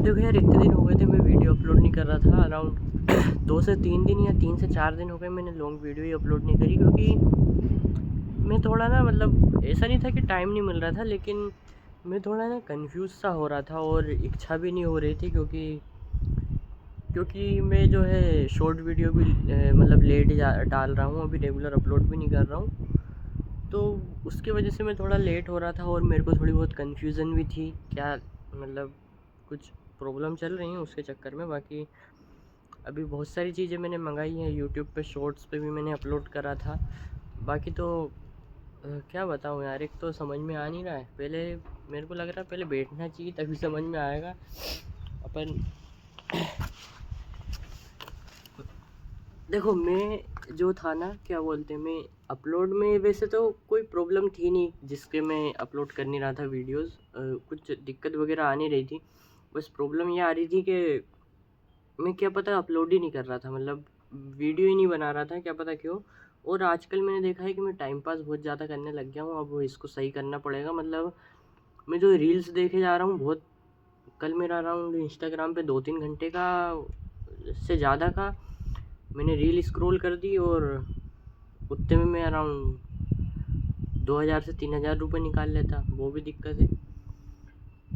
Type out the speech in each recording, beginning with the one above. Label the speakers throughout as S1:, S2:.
S1: देखो यार, इतने दिन हो गए थे मैं वीडियो अपलोड नहीं कर रहा था। अराउंड 2 से 3 दिन या 3 से 4 दिन हो गए मैंने लॉन्ग वीडियो ही अपलोड नहीं करी, क्योंकि मैं थोड़ा ना, मतलब ऐसा नहीं था कि टाइम नहीं मिल रहा था, लेकिन मैं थोड़ा ना कंफ्यूज सा हो रहा था और इच्छा भी नहीं हो रही थी, क्योंकि मैं जो है शॉर्ट वीडियो भी मतलब लेट डाल रहा हूँ, अभी रेगुलर अपलोड भी नहीं कर रहा हूँ। तो उसकी वजह से मैं थोड़ा लेट हो रहा था और मेरे को थोड़ी बहुत कन्फ्यूज़न भी थी, क्या मतलब कुछ प्रॉब्लम चल रही हैं उसके चक्कर में। बाकी अभी बहुत सारी चीज़ें मैंने मंगाई हैं, यूट्यूब पे शॉर्ट्स पे भी मैंने अपलोड करा था। बाकी तो क्या बताऊँ यार, एक तो समझ में आ नहीं रहा है। पहले मेरे को लग रहा है पहले बैठना चाहिए तभी समझ में आएगा। अपन देखो, मैं जो था ना, क्या बोलते हैं, मैं अपलोड में वैसे तो कोई प्रॉब्लम थी नहीं जिसके मैं अपलोड कर नहीं रहा था वीडियोस। कुछ दिक्कत वगैरह आ नहीं रही थी। बस प्रॉब्लम ये आ रही थी कि मैं क्या पता अपलोड ही नहीं कर रहा था, मतलब वीडियो ही नहीं बना रहा था, क्या पता क्यों। और आजकल मैंने देखा है कि मैं टाइम पास बहुत ज़्यादा करने लग गया हूँ। अब इसको सही करना पड़ेगा। मतलब मैं जो रील्स देखे जा रहा हूँ बहुत, कल मेरा अराउंड इंस्टाग्राम पे 2-3 घंटे का से ज़्यादा का मैंने रील स्क्रॉल कर दी, और उतने में मैं अराउंड 2,000 से 3,000 रुपये निकाल लेता। वो भी दिक्कत है।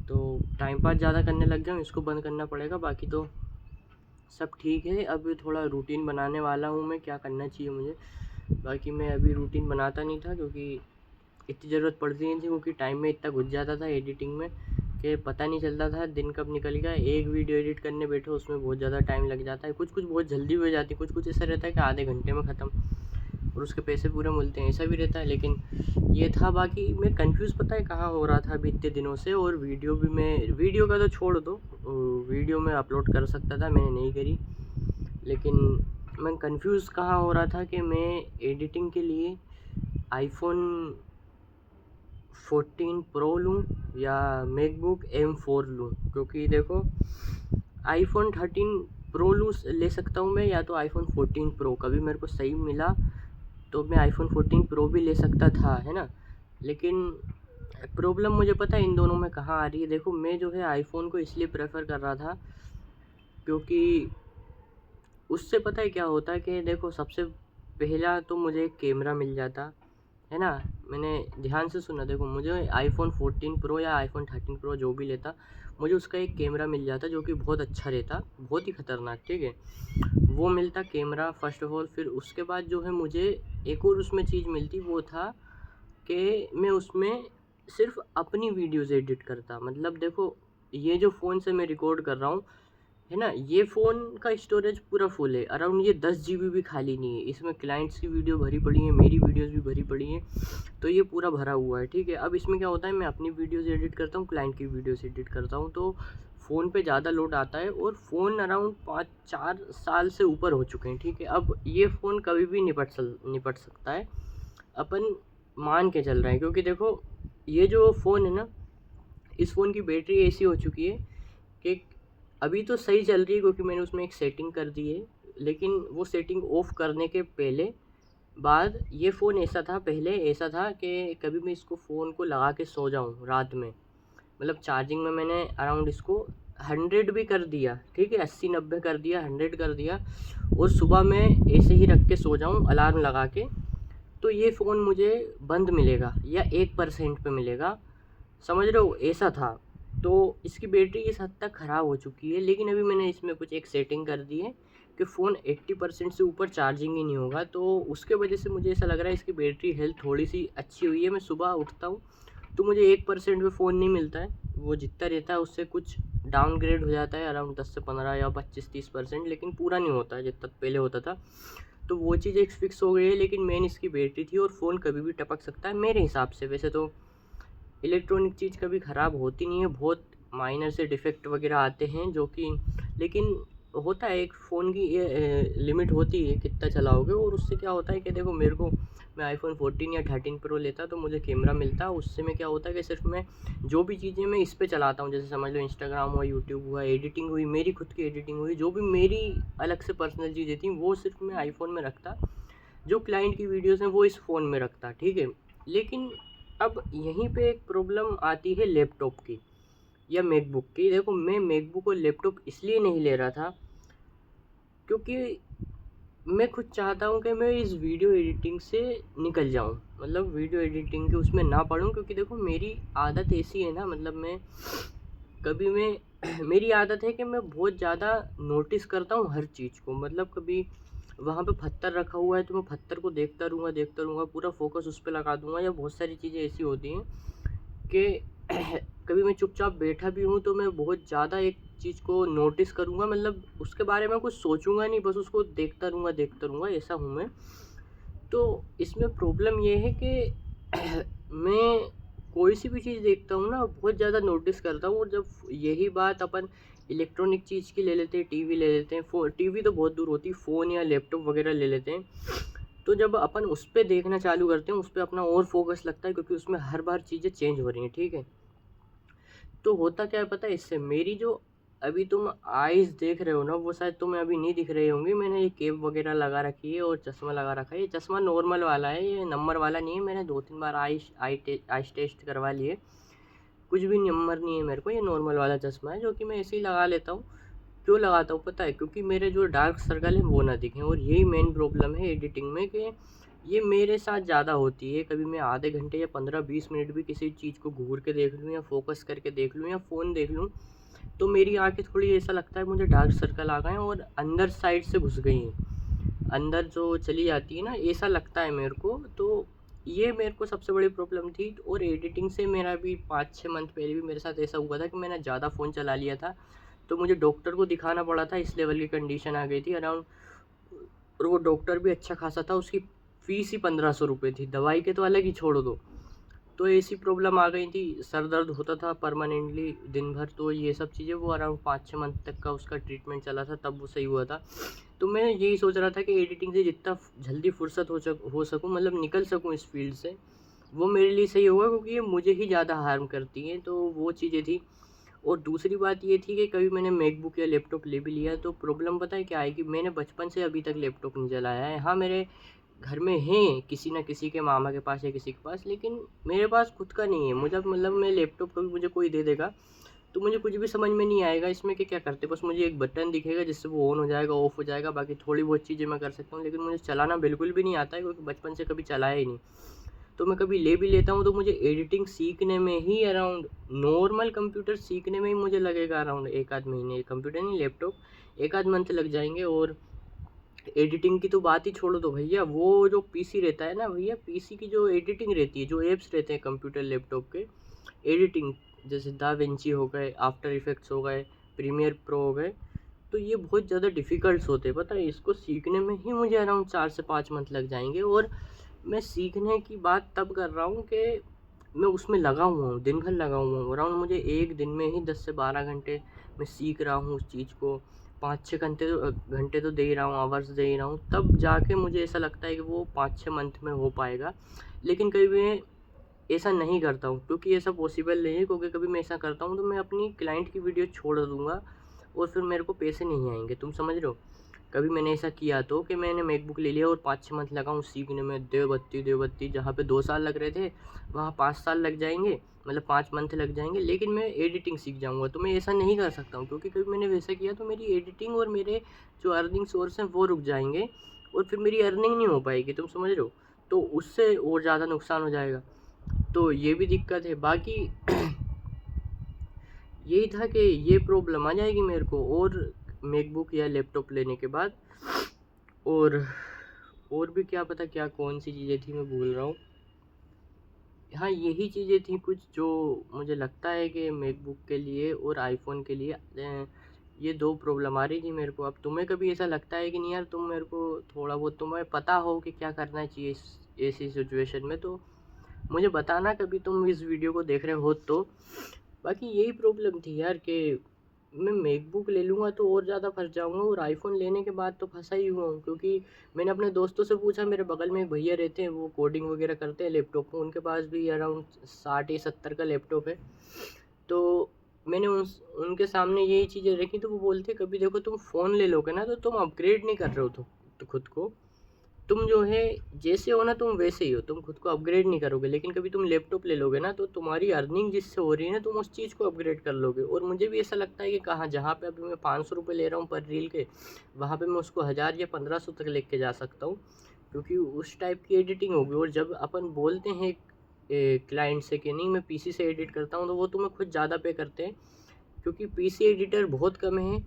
S1: तो टाइम पास ज़्यादा करने लग गया हूँ, इसको बंद करना पड़ेगा। बाकी तो सब ठीक है। अब थोड़ा रूटीन बनाने वाला हूँ मैं, क्या करना चाहिए मुझे। बाकी मैं अभी रूटीन बनाता नहीं था, क्योंकि इतनी ज़रूरत पड़ती नहीं थी, क्योंकि टाइम में इतना घुस जाता था एडिटिंग में कि पता नहीं चलता था दिन कब निकल गया। एक वीडियो एडिट करने बैठो उसमें बहुत ज़्यादा टाइम लग जाता है। कुछ कुछ बहुत जल्दी हो जाती है, कुछ कुछ ऐसा रहता है कि आधे घंटे में ख़त्म और उसके पैसे पूरे मिलते हैं, ऐसा भी रहता है। लेकिन ये था। बाकी मैं कंफ्यूज पता है कहाँ हो रहा था अभी इतने दिनों से। और वीडियो का तो छोड़ दो, वीडियो में अपलोड कर सकता था, मैंने नहीं करी। लेकिन मैं कंफ्यूज कहाँ हो रहा था कि मैं एडिटिंग के लिए आईफोन 14 प्रो लूँ या मैकबुक M4 लूँ। क्योंकि देखो, आईफोन 13 प्रो लूँ ले सकता हूँ मैं, या तो आईफोन 14 प्रो कभी मेरे को सही मिला तो मैं आईफोन 14 प्रो भी ले सकता था, है ना। लेकिन प्रॉब्लम मुझे पता है इन दोनों में कहाँ आ रही है। देखो, मैं जो है आईफोन को इसलिए प्रेफर कर रहा था, क्योंकि उससे पता है क्या होता है कि देखो, सबसे पहला तो मुझे एक कैमरा मिल जाता, है ना। मैंने ध्यान से सुना, देखो मुझे आईफोन 14 प्रो या आईफोन 13 प्रो जो भी लेता, मुझे उसका एक कैमरा मिल जाता जो कि बहुत अच्छा रहता, बहुत ही ख़तरनाक, ठीक है। वो मिलता कैमरा फ़र्स्ट ऑफ ऑल। फिर उसके बाद जो है मुझे एक और उसमें चीज़ मिलती, वो था कि मैं उसमें सिर्फ अपनी वीडियोज़ एडिट करता। मतलब देखो, ये जो फ़ोन से मैं रिकॉर्ड कर रहा हूँ, है ना, ये फ़ोन का स्टोरेज पूरा फुल है। अराउंड ये 10 GB भी खाली नहीं है। इसमें क्लाइंट्स की वीडियो भरी पड़ी है, मेरी वीडियोज़ भी भरी पड़ी हैं। तो ये पूरा भरा हुआ है, ठीक है। अब इसमें क्या होता है, मैं अपनी वीडियोज़ एडिट करता हूँ, क्लाइंट की वीडियोज़ एडिट करता हूँ, तो फ़ोन पे ज़्यादा लोड आता है। और फ़ोन अराउंड 5-4 साल से ऊपर हो चुके हैं, ठीक है। अब ये फ़ोन कभी भी निपट सकता है, अपन मान के चल रहे हैं। क्योंकि देखो, ये जो फ़ोन है ना, इस फ़ोन की बैटरी ऐसी हो चुकी है कि अभी तो सही चल रही है, क्योंकि मैंने उसमें एक सेटिंग कर दी है। लेकिन वो सेटिंग ऑफ़ करने के पहले बाद ये फ़ोन ऐसा था, पहले ऐसा था कि कभी मैं इसको फ़ोन को लगा के सो जाऊँ रात में, मतलब चार्जिंग में मैंने अराउंड इसको 100 भी कर दिया, ठीक है, 80-90 कर दिया, 100 कर दिया, और सुबह मैं ऐसे ही रख के सो जाऊँ अलार्म लगा के, तो ये फ़ोन मुझे बंद मिलेगा या 1% पे मिलेगा, समझ रहे हो, ऐसा था। तो इसकी बैटरी इस हद तक ख़राब हो चुकी है। लेकिन अभी मैंने इसमें कुछ एक सेटिंग कर दी है कि फ़ोन 80% से ऊपर चार्जिंग ही नहीं होगा, तो उसके वजह से मुझे ऐसा लग रहा है इसकी बैटरी हेल्थ थोड़ी सी अच्छी हुई है। मैं सुबह उठता हूँ तो मुझे 1% भी फ़ोन नहीं मिलता है, वो जितना रहता है उससे कुछ डाउनग्रेड हो जाता है, अराउंड 10 से 15 या 25-30%, लेकिन पूरा नहीं होता है जितना पहले होता था। तो वो चीज़ एक फ़िक्स हो गई है। लेकिन मेन इसकी बैटरी थी, और फ़ोन कभी भी टपक सकता है मेरे हिसाब से। वैसे तो इलेक्ट्रॉनिक चीज़ कभी ख़राब होती नहीं है, बहुत माइनर से डिफेक्ट वगैरह आते हैं जो कि, लेकिन होता है एक फ़ोन की ये लिमिट होती है कितना चलाओगे। और उससे क्या होता है कि देखो, मेरे को, मैं आईफोन 14 या 13 प्रो लेता तो मुझे कैमरा मिलता, उससे मैं क्या होता है कि सिर्फ मैं जो भी चीज़ें मैं इस पे चलाता हूँ, जैसे समझ लो इंस्टाग्राम हुआ, यूट्यूब हुआ, एडिटिंग हुई, मेरी खुद की एडिटिंग हुई, जो भी मेरी अलग से पर्सनल चीज़ें थी, वो सिर्फ मैं आईफोन में रखता। जो क्लाइंट की वीडियोज़ हैं वो इस फ़ोन में रखता, ठीक है। लेकिन अब यहीं पे एक प्रॉब्लम आती है लैपटॉप की। या मैकबुक की। देखो मैं मैकबुक और लैपटॉप इसलिए नहीं ले रहा था क्योंकि मैं खुद चाहता हूँ कि मैं इस वीडियो एडिटिंग से निकल जाऊँ, मतलब वीडियो एडिटिंग के उसमें ना पढूँ। क्योंकि देखो मेरी आदत ऐसी है ना, मतलब मैं मेरी आदत है कि मैं बहुत ज़्यादा नोटिस करता हूँ हर चीज़ को। मतलब कभी वहाँ पे पत्थर रखा हुआ है तो मैं पत्थर को देखता रहूँगा, पूरा फोकस उस पे लगा दूँगा। या बहुत सारी चीज़ें ऐसी होती हैं कि कभी मैं चुपचाप बैठा भी हूँ तो मैं बहुत ज़्यादा एक चीज़ को नोटिस करूँगा, मतलब उसके बारे में कुछ सोचूँगा नहीं, बस उसको देखता रहूँगा, ऐसा हूँ मैं। तो इसमें प्रॉब्लम ये है कि मैं कोई सी भी चीज़ देखता हूँ ना, बहुत ज़्यादा नोटिस करता हूँ। और जब यही बात अपन इलेक्ट्रॉनिक चीज़ की ले लेते हैं, टीवी ले लेते हैं, टीवी तो बहुत दूर होती, फ़ोन या लैपटॉप वगैरह ले लेते हैं। तो जब अपन उस पे देखना चालू करते हैं, उस पे अपना और फ़ोकस लगता है क्योंकि उसमें हर बार चीज़ें चेंज हो रही हैं, ठीक है? तो होता क्या है पता है इससे, मेरी जो अभी तुम आईज़ देख रहे हो ना, वो शायद तुम्हें अभी नहीं दिख रही होंगी। मैंने ये कैप वगैरह लगा रखी है और चश्मा लगा रखा है। ये चश्मा नॉर्मल वाला है, ये नंबर वाला नहीं है। मैंने 2-3 बार आईज़ टेस्ट करवा लिए, कुछ भी नंबर नहीं है मेरे को। ये नॉर्मल वाला चश्मा है जो कि मैं ऐसे ही लगा लेता हूँ। क्यों लगाता हूँ पता है? क्योंकि मेरे जो डार्क सर्कल है वो ना दिखें। और यही मेन प्रॉब्लम है एडिटिंग में कि ये मेरे साथ ज़्यादा होती है। कभी मैं आधे घंटे या 15-20 मिनट भी किसी चीज़ को घूर के देख लूँ या फोकस करके देख लूँ या फ़ोन देख लूँ, तो मेरी आँखें थोड़ी ऐसा लगता है मुझे डार्क सर्कल आ गए हैं और अंदर साइड से घुस गई हैं। अंदर जो चली जाती है ना, ऐसा लगता है मेरे को। तो ये मेरे को सबसे बड़ी प्रॉब्लम थी। और एडिटिंग से मेरा भी 5-6 मंथ पहले भी मेरे साथ ऐसा हुआ था कि मैंने ज़्यादा फ़ोन चला लिया था। तो मुझे डॉक्टर को दिखाना पड़ा था, इस लेवल की कंडीशन आ गई थी अराउंड। और वो डॉक्टर भी अच्छा खासा था, उसकी फ़ीस ही 1500 रुपये थी, दवाई के तो अलग ही छोड़ दो। तो ऐसी प्रॉब्लम आ गई थी, सर दर्द होता था परमानेंटली दिन भर। तो ये सब चीज़ें वो अराउंड 5-6 मंथ तक का उसका ट्रीटमेंट चला था, तब वो सही हुआ था। तो मैं यही सोच रहा था कि एडिटिंग से जितना जल्दी फुर्सत हो सकूँ, मतलब निकल सकूँ इस फील्ड से, वो मेरे लिए सही होगा क्योंकि ये मुझे ही ज़्यादा हार्म करती हैं। तो वो चीज़ें थी। और दूसरी बात ये थी कि कभी मैंने मैकबुक या लैपटॉप ले भी लिया तो प्रॉब्लम पता है क्या है कि मैंने बचपन से अभी तक लैपटॉप नहीं चलाया है। हाँ, मेरे घर में हैं किसी न किसी के, मामा के पास या किसी के पास, लेकिन मेरे पास खुद का नहीं है। मुझे मतलब मैं लैपटॉप कभी मुझे कोई दे देगा तो मुझे कुछ भी समझ में नहीं आएगा इसमें कि क्या करते हैं। बस मुझे एक बटन दिखेगा जिससे वो ऑन हो जाएगा, ऑफ हो जाएगा, बाकी थोड़ी बहुत चीज़ें मैं कर सकता हूँ। लेकिन मुझे चलाना बिल्कुल भी नहीं आता है क्योंकि बचपन से कभी चलाया ही नहीं। तो मैं कभी ले भी लेता हूँ तो मुझे एडिटिंग सीखने में ही अराउंड, नॉर्मल कंप्यूटर सीखने में ही मुझे लगेगा अराउंड 1 आध महीने। कंप्यूटर नहीं, लैपटॉप 1 आध मंथ लग जाएँगे। और एडिटिंग की तो बात ही छोड़ दो भैया, वो जो पीसी रहता है ना भैया, पीसी की जो एडिटिंग रहती है, जो ऐप्स रहते हैं कंप्यूटर लैपटॉप के एडिटिंग, जैसे दा विंची हो गए, आफ्टर इफेक्ट्स हो गए, प्रीमियर प्रो हो गए, तो ये बहुत ज़्यादा डिफ़िकल्ट्स होते हैं पता है। इसको सीखने में ही मुझे अराउंड 4 से 5 मंथ लग जाएँगे। और मैं सीखने की बात तब कर रहा हूँ कि मैं उसमें लगा हुआ हूँ, दिन भर लगा हुआ हूँ। अराउंड मुझे एक दिन में ही 10 से 12 घंटे मैं सीख रहा हूँ उस चीज़ को। 5-6 घंटे तो दे ही रहा हूँ, आवर्स दे ही रहा हूँ, तब जाके मुझे ऐसा लगता है कि वो 5-6 मंथ में हो पाएगा। लेकिन कभी मैं ऐसा नहीं करता हूँ क्योंकि ऐसा पॉसिबल नहीं है। क्योंकि कभी मैं ऐसा करता हूँ तो मैं अपनी क्लाइंट की वीडियो छोड़ दूँगा और फिर मेरे को पैसे नहीं आएँगे, तुम समझ रहे हो? कभी मैंने ऐसा किया तो कि मैंने मैकबुक ले लिया और 5-6 मंथ लगाऊँ सीखने में, देव बत्ती जहाँ पे 2 साल लग रहे थे, वहाँ 5 साल लग जाएँगे, मतलब 5 मंथ लग जाएँगे, लेकिन मैं एडिटिंग सीख जाऊँगा। तो मैं ऐसा नहीं कर सकता हूँ क्योंकि कभी मैंने वैसा किया तो मेरी एडिटिंग और मेरे जो अर्निंग सोर्स हैं वो रुक जाएँगे और फिर मेरी अर्निंग नहीं हो पाएगी, तुम समझ रहे हो? तो उससे और ज़्यादा नुकसान हो जाएगा। तो ये भी दिक्कत है। बाकी यही था कि ये प्रॉब्लम आ जाएगी मेरे को और मैकबुक या लैपटॉप लेने के बाद। और और भी क्या पता क्या कौन सी चीज़ें थी, मैं भूल रहा हूँ। हाँ, यही चीज़ें थी कुछ जो मुझे लगता है कि मैकबुक के लिए और आईफ़ोन के लिए ये 2 प्रॉब्लम आ रही थी मेरे को। अब तुम्हें कभी ऐसा लगता है कि नहीं यार, तुम मेरे को थोड़ा बहुत तुम्हें पता हो कि क्या करना चाहिए इस ऐसी सिचुएशन में, तो मुझे बताना कभी तुम इस वीडियो को देख रहे हो तो। बाकी यही प्रॉब्लम थी यार कि मैं मैकबुक ले लूँगा तो और ज़्यादा फँस जाऊँगा और आईफ़ोन लेने के बाद तो फँसा ही हुआ हूँ। क्योंकि मैंने अपने दोस्तों से पूछा, मेरे बगल में एक भैया रहते हैं, वो कोडिंग वगैरह करते हैं लैपटॉप में, उनके पास भी अराउंड 60 या 70 का लैपटॉप है। तो मैंने उनके सामने यही चीज़ें रखी तो वो बोलते कभी देखो तुम फ़ोन ले लोगे ना तो तुम अपग्रेड नहीं कर रहे हो तो खुद को, तुम जो है जैसे हो ना तुम वैसे ही हो, तुम खुद को अपग्रेड नहीं करोगे, लेकिन कभी तुम लैपटॉप ले लोगे ना तो तुम्हारी अर्निंग जिससे हो रही है ना तुम उस चीज़ को अपग्रेड कर लोगे। और मुझे भी ऐसा लगता है कि कहाँ जहाँ पे अभी मैं 500 रुपये ले रहा हूँ पर रील के, वहाँ पे मैं उसको 1000 या 1500 तक लेके जा सकता हूँ, क्योंकि उस टाइप की एडिटिंग होगी। और जब अपन बोलते हैं क्लाइंट से कि नहीं मैं पीसी से एडिट करता हूँ, तो वो तुम्हें खुद ज़्यादा पे करते हैं, क्योंकि पीसी एडिटर बहुत कम है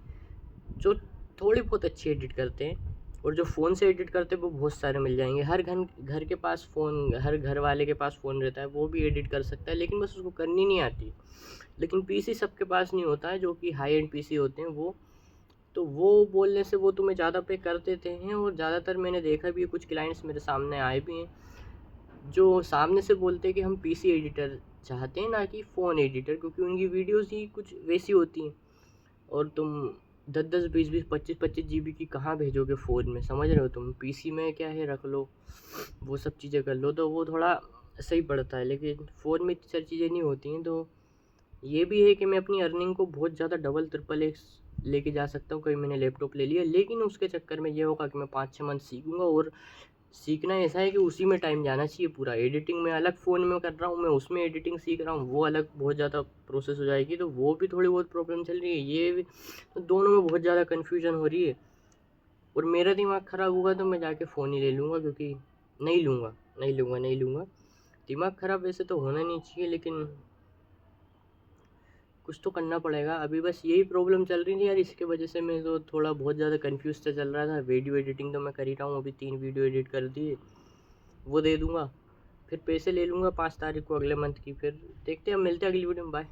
S1: जो थोड़ी बहुत अच्छी एडिट करते हैं, और जो फ़ोन से एडिट करते हैं वो बहुत सारे मिल जाएंगे। हर घर के पास फ़ोन, हर घर वाले के पास फ़ोन रहता है, वो भी एडिट कर सकता है, लेकिन बस उसको करनी नहीं आती। लेकिन पीसी सबके पास नहीं होता है, जो कि हाई एंड पीसी होते हैं वो, तो वो बोलने से वो तुम्हें ज़्यादा पे कर देते हैं। और ज़्यादातर मैंने देखा भी है, कुछ क्लाइंट्स मेरे सामने आए भी हैं जो सामने से बोलते हैं कि हम पीसी एडिटर चाहते हैं ना कि फ़ोन एडिटर, क्योंकि उनकी वीडियोज़ ही कुछ वैसी होती हैं। और तुम 10-10, 20-20, 25-25 जीबी की कहाँ भेजोगे फ़ोन में, समझ रहे हो तुम? पीसी में क्या है, रख लो, वो सब चीज़ें कर लो, तो वो थोड़ा सही पड़ता है। लेकिन फ़ोन में इतनी सारी चीज़ें नहीं होती हैं, तो ये भी है कि मैं अपनी अर्निंग को बहुत ज़्यादा डबल ट्रिपल एक्स लेके जा सकता हूँ। कभी मैंने लैपटॉप ले लिया, लेकिन उसके चक्कर में ये होगा कि मैं 5-6 मंथ सीखूँगा, और सीखना ऐसा है कि उसी में टाइम जाना चाहिए पूरा। एडिटिंग में अलग फ़ोन में कर रहा हूँ, मैं उसमें एडिटिंग सीख रहा हूँ, वो अलग बहुत ज़्यादा प्रोसेस हो जाएगी, तो वो भी थोड़ी बहुत प्रॉब्लम चल रही है। ये भी तो दोनों में बहुत ज़्यादा कन्फ्यूजन हो रही है, और मेरा दिमाग ख़राब हुआ तो मैं जाके फ़ोन ही ले लूँगा, क्योंकि नहीं लूँगा, नहीं लूँगा, नहीं लूँगा। दिमाग ख़राब वैसे तो होना नहीं चाहिए, लेकिन कुछ तो करना पड़ेगा। अभी बस यही प्रॉब्लम चल रही थी यार, इसके वजह से मैं तो थोड़ा बहुत ज़्यादा कन्फ्यूज़ सा चल रहा था। वीडियो एडिटिंग तो मैं कर ही रहा हूँ, अभी 3 वीडियो एडिट कर दिए, वो दे दूँगा, फिर पैसे ले लूँगा 5 तारीख को अगले मंथ की। फिर देखते हैं, मिलते हैं अगली वीडियो में, बाय।